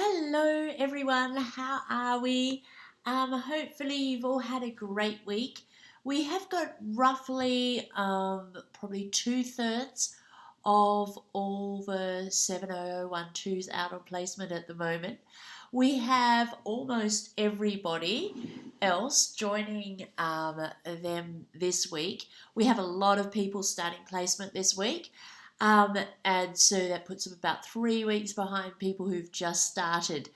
Hello everyone, how are we? Hopefully you've all had a great week. We have got roughly probably two-thirds of all the 70012s out on placement at the moment. We have almost everybody else joining them this week. We have a lot of people starting placement this week. And so that puts them about 3 weeks behind people who've just started,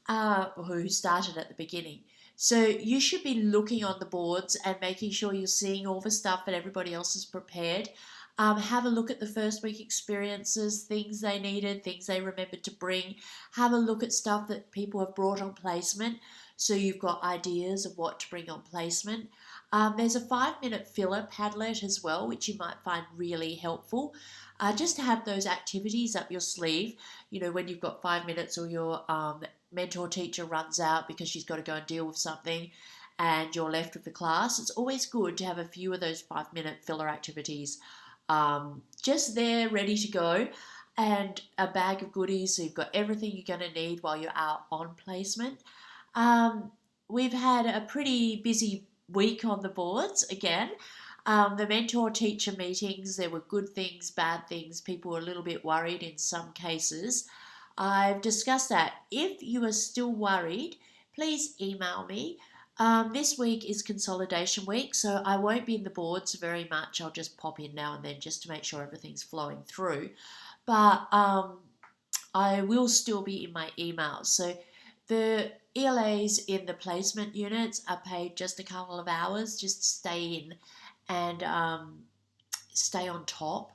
who started at the beginning. So you should be looking on the boards and making sure you're seeing all the stuff that everybody else has prepared. Have a look at the first week experiences, things they needed, things they remembered to bring. Have a look at stuff that people have brought on placement so you've got ideas of what to bring on placement. There's a 5-minute filler Padlet as well, which you might find really helpful. Just to have those activities up your sleeve, when you've got 5 minutes or your mentor teacher runs out because she's got to go and deal with something and you're left with the class. It's always good to have a few of those 5-minute filler activities just there ready to go, and a bag of goodies so you've got everything you're going to need while you're out on placement. We've had a pretty busy week on the boards again. The mentor-teacher meetings, there were good things, bad things. People were a little bit worried in some cases. I've discussed that. If you are still worried, please email me. This week is consolidation week, so I won't be in the boards very much. I'll just pop in now and then just to make sure everything's flowing through. But I will still be in my emails. So the ELAs in the placement units are paid just a couple of hours just to stay in and stay on top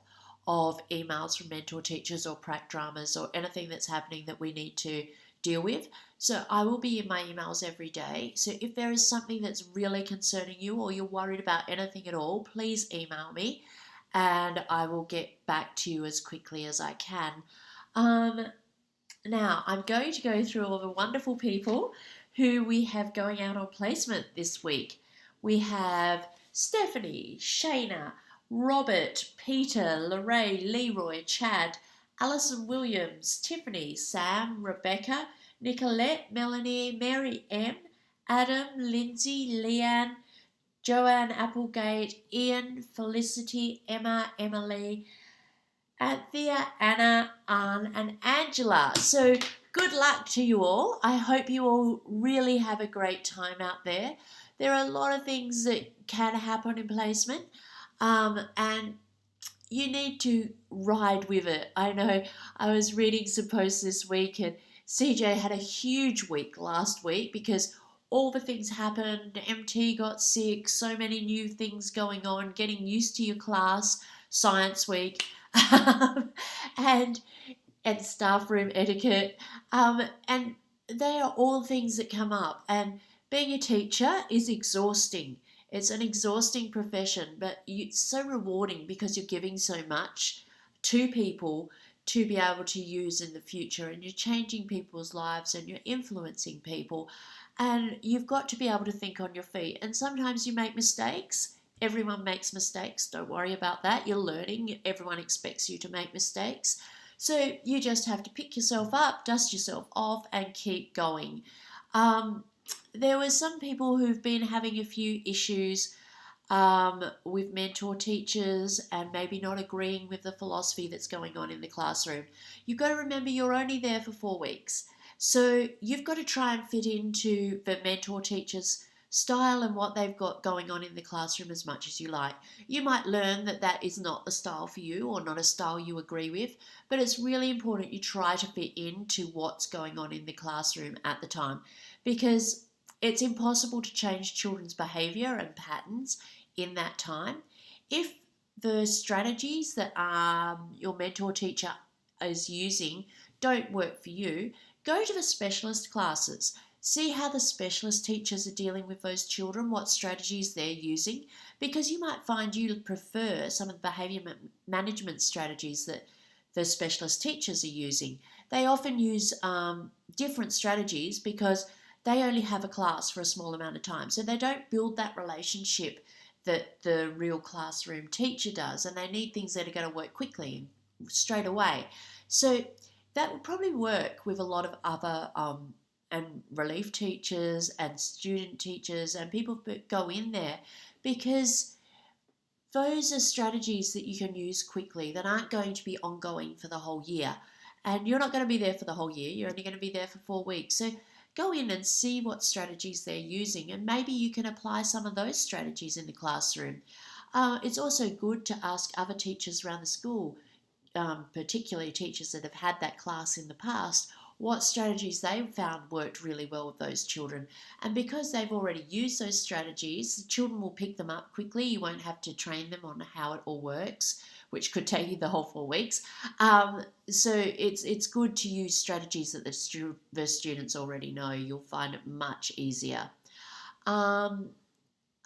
of emails from mentor teachers or prac dramas or anything that's happening that we need to deal with. So I will be in my emails every day. So if there is something that's really concerning you or you're worried about anything at all, please email me and I will get back to you as quickly as I can. Now I'm going to go through all the wonderful people who we have going out on placement this week. We have Stephanie, Shayna, Robert, Peter, Lorraine, Leroy, Chad, Alison Williams, Tiffany, Sam, Rebecca, Nicolette, Melanie, Mary M, Adam, Lindsay, Leanne, Joanne Applegate, Ian, Felicity, Emma, Emily, Anthea, Anna, Anne, and Angela. So good luck to you all. I hope you all really have a great time out there. There are a lot of things that can happen in placement, and you need to ride with it. I know I was reading some posts this week and CJ had a huge week last week because all the things happened. MT got sick, so many new things going on, getting used to your class, science week, and staff room etiquette. And they are all things that come up. And being a teacher is exhausting. It's an exhausting profession, but it's so rewarding because you're giving so much to people to be able to use in the future, and you're changing people's lives and you're influencing people, and you've got to be able to think on your feet. And sometimes you make mistakes. Everyone makes mistakes. Don't worry about that. You're learning. Everyone expects you to make mistakes. So you just have to pick yourself up, dust yourself off, and keep going. There were some people who've been having a few issues with mentor teachers and maybe not agreeing with the philosophy that's going on in the classroom. You've got to remember you're only there for 4 weeks. So you've got to try and fit into the mentor teacher's style and what they've got going on in the classroom as much as you like. You might learn that that is not the style for you or not a style you agree with, but it's really important you try to fit into what's going on in the classroom at the time, because it's impossible to change children's behaviour and patterns in that time. If the strategies that your mentor teacher is using don't work for you, go to the specialist classes. See how the specialist teachers are dealing with those children, what strategies they're using, because you might find you prefer some of the behaviour management strategies that the specialist teachers are using. They often use different strategies because they only have a class for a small amount of time. So they don't build that relationship that the real classroom teacher does, and they need things that are going to work quickly, straight away. So that would probably work with a lot of other and relief teachers and student teachers and people that go in there, because those are strategies that you can use quickly that aren't going to be ongoing for the whole year. And you're not going to be there for the whole year, you're only going to be there for 4 weeks. So go in and see what strategies they're using, and maybe you can apply some of those strategies in the classroom. It's also good to ask other teachers around the school, particularly teachers that have had that class in the past, what strategies they've found worked really well with those children. And because they've already used those strategies, the children will pick them up quickly. You won't have to train them on how it all works, which could take you the whole 4 weeks. So it's good to use strategies that the students already know. You'll find it much easier. Other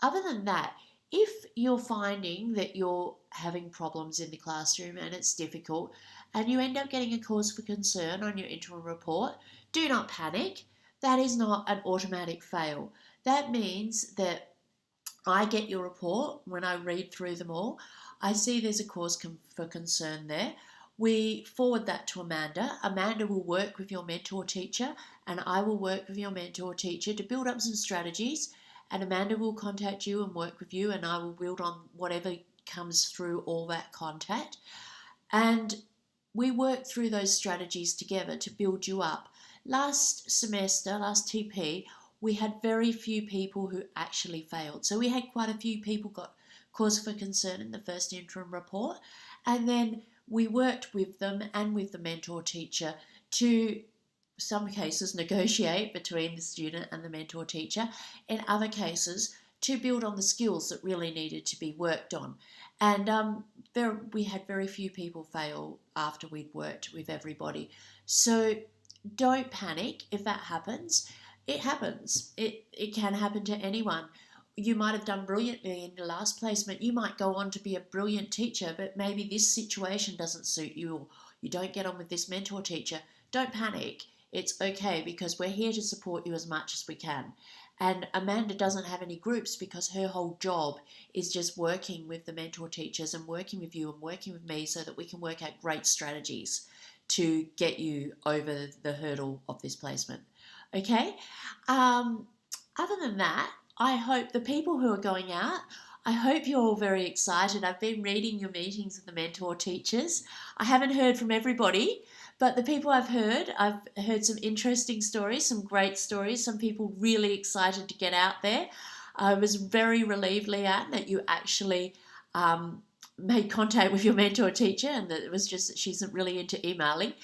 than that, if you're finding that you're having problems in the classroom and it's difficult and you end up getting a cause for concern on your interim report, do not panic. That is not an automatic fail. That means that I get your report. When I read through them all, I see there's a cause for concern there. We forward that to Amanda. Amanda will work with your mentor teacher, and I will work with your mentor teacher to build up some strategies, and Amanda will contact you and work with you, and I will build on whatever comes through all that contact. And we work through those strategies together to build you up. Last semester, last TP, we had very few people who actually failed. So we had quite a few people got cause for concern in the first interim report, and then we worked with them and with the mentor teacher to, some cases, negotiate between the student and the mentor teacher. In other cases, to build on the skills that really needed to be worked on. And we had very few people fail after we'd worked with everybody. So don't panic if that happens. It happens. It can happen to anyone. You might have done brilliantly in your last placement. You might go on to be a brilliant teacher, but maybe this situation doesn't suit you, or you don't get on with this mentor teacher. Don't panic. It's okay, because we're here to support you as much as we can. And Amanda doesn't have any groups because her whole job is just working with the mentor teachers and working with you and working with me so that we can work out great strategies to get you over the hurdle of this placement. Okay? Other than that, I hope the people who are going out, I hope you're all very excited. I've been reading your meetings with the mentor teachers. I haven't heard from everybody, but the people I've heard some interesting stories, some great stories, some people really excited to get out there. I was very relieved, Leanne, that you actually made contact with your mentor teacher, and that it was just that she's really into emailing.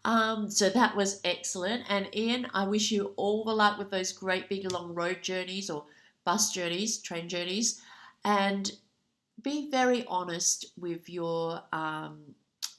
So that was excellent. And Ian, I wish you all the luck with those great big long road journeys or bus journeys, train journeys, and be very honest with your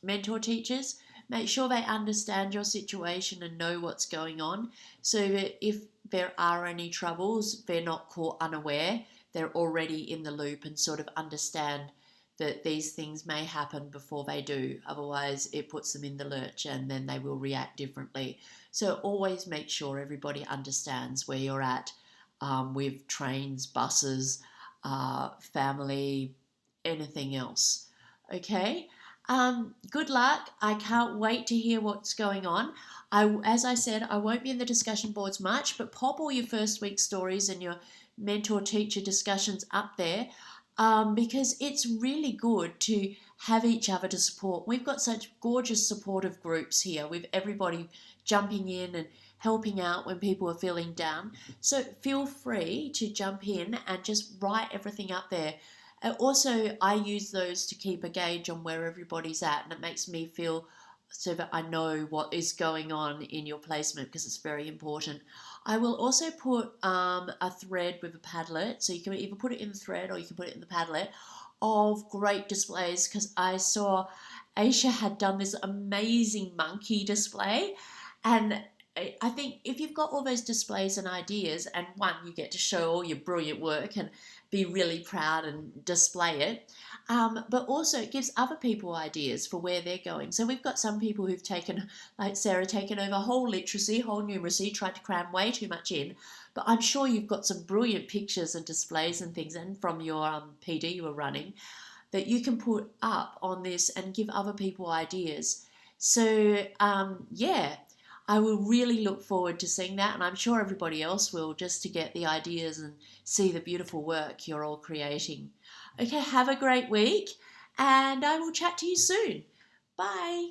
mentor teachers. Make sure they understand your situation and know what's going on, so that if there are any troubles, they're not caught unaware. They're already in the loop and sort of understand that these things may happen before they do. Otherwise, it puts them in the lurch and then they will react differently. So always make sure everybody understands where you're at with trains, buses, family, anything else. Okay? Good luck. I can't wait to hear what's going on. As I said, I won't be in the discussion boards much, but pop all your first week stories and your mentor-teacher discussions up there, because it's really good to have each other to support. We've got such gorgeous supportive groups here with everybody jumping in and helping out when people are feeling down. So feel free to jump in and just write everything up there. Also, I use those to keep a gauge on where everybody's at, and it makes me feel so that I know what is going on in your placement, because it's very important. I will also put a thread with a Padlet, so you can either put it in the thread or you can put it in the Padlet, of great displays, because I saw Aisha had done this amazing monkey display, and I think if you've got all those displays and ideas, and one, you get to show all your brilliant work and be really proud and display it, but also it gives other people ideas for where they're going. So we've got some people who've taken, like Sarah, taken over whole literacy, whole numeracy, tried to cram way too much in, but I'm sure you've got some brilliant pictures and displays and things, and from your PD you were running, that you can put up on this and give other people ideas. So, yeah, I will really look forward to seeing that, and I'm sure everybody else will, just to get the ideas and see the beautiful work you're all creating. Okay, have a great week, and I will chat to you soon. Bye.